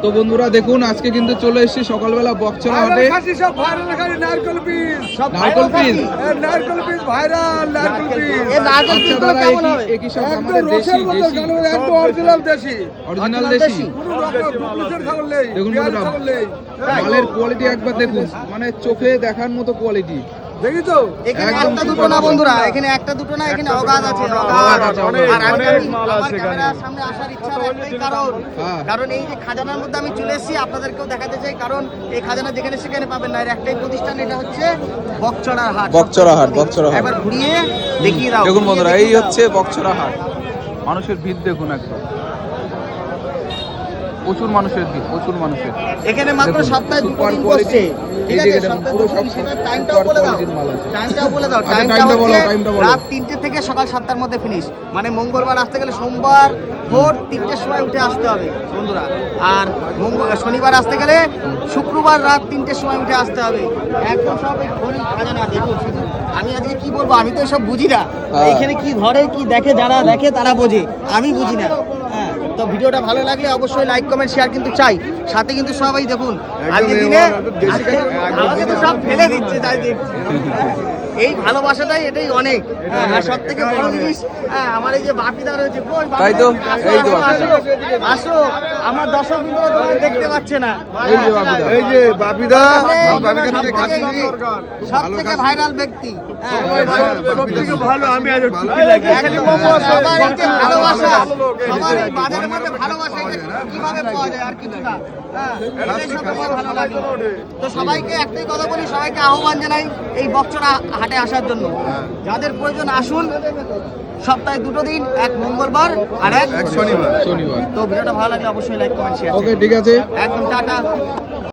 তো বন্ধুরা দেখুন আজকে কিন্তু চলে এসেছি সকালবেলা বকছড়া হাটে। সব ভাইরাল নারকেল পিস, নারকেল পিস, নারকেল পিস ভাইরাল নারকেল পিস। এই নারকেল পিস গুলো কেমন হবে? একই সব আমাদের দেশি একদম অরিজিনাল দেশি, অরিজিনাল দেশি। কোনো রকম ডুপ্লিকেট ছাগল নেই, দেখুন বিহারি বন্ধুরা, ছাগল নেই। মালের কোয়ালিটি একবার দেখুন, মানে চোখে দেখার মতো কোয়ালিটি। দেখি তো এখানে একদম একটা দুটো না বন্ধুরা, এখানে একটা দুটো না, এখানে অগাধ আছে, অগাধ আছে, অগাধ। অনেক, আর আমি অনেক মাল আমার আছে এখানে। ক্যামেরার সামনে আসার ইচ্ছার একটাই কারণ, হ্যাঁ। কারণ এই যে খাজানার মধ্যে আমি চলে এসেছি আপনাদেরকেও দেখাতে চাই, কারণ এই খাজানা যেখানে সেখানে পাবেন না। এর একটাই প্রতিষ্ঠান, এটা হচ্ছে বকছড়া হাট। বকছড়া হাট, বকছড়া হাট। একবার ঘুরিয়ে দেখিয়ে দাও। দেখুন বন্ধুরা, এই দেখিয়ে দাও। হচ্ছে বকছড়া হাট। মানুষের ভিড় দেখুন, একদম প্রচুর মানুষের ভিড়, প্রচুর মানুষের। এখানে মাত্র দেখুন, সপ্তাহে দুটো সুপার দিন কোয়ালিটি। বসছে, ঠিক এই আছে? দিকে দেখুন, সপ্তাহে পুরো দুটো সব দিন, সেটা সুপার টাইমটাও বলে দাও, কোয়ালিটির মাল আছে। টাইমটাও বলে দাও। আচ্ছা, টাইমটা টাইমটা বলো, হচ্ছে টাইমটা বলো। রাত 3টে থেকে সকাল 7টার মধ্যে ফিনিশ। মানে মঙ্গলবার আসতে গেলে সোমবার ভোর 3টের সময় উঠে আসতে হবে বন্ধুরা, আর শনিবার আসতে গেলে শুক্রবার রাত 3টের সময় উঠে আসতে হবে। একদম সব এই ঘড়ি খাজানা দেখুন। শুধু আমি আজকে কি বলবো, আমি তো এসব বুঝি না। এখানে কি ধরে কি দেখে, যারা দেখে তারা বোঝে, আমি বুঝি না। হ্যাঁ, তো ভিডিওটা ভালো লাগলে অবশ্যই লাইক কমেন্ট শেয়ার কিন্তু চাই। সাথে কিন্তু সবাই দেখুন আজকের দিনে আমাকে তো সব ফেলে দিচ্ছে, তাই দেখছি। এই ভালোবাসাটাই এটাই অনেক। আর সব থেকে বড় জিনিস, আমার এই যে বাপিদা রয়েছে, কই বাপিদা? তাই তো, আসো, এই তো আসো, বাপিদা। আসো। আমার দর্শক বিন্দু তোমাকে দেখতে পাচ্ছে না। এই যে বাপিদা। এই যে বাপিদা, সব থেকে ভাইরাল ব্যক্তি। সবথেকে ভালো আমি আজ সবার এই যে ভালোবাসা, সবার এই বাজারের মধ্যে ভালোবাসা, এটা কিভাবে পাওয়া যায় আর কিছু না। এটাই সবথেকে ভালো লাগে। তো সবাইকে একটাই কথা বলি, সবাইকে আহ্বান জানাই এই বকছড়া হাটে আসার জন্য। যাদের প্রয়োজন আসুন, সপ্তাহে দুটো দিন, এক মঙ্গলবার আর এক শনিবার। শনিবার। তো ভিডিওটা ভালো লাগলে অবশ্যই লাইক কমেন্ট শেয়ার। ওকে, ঠিক আছে। একদম টাটা।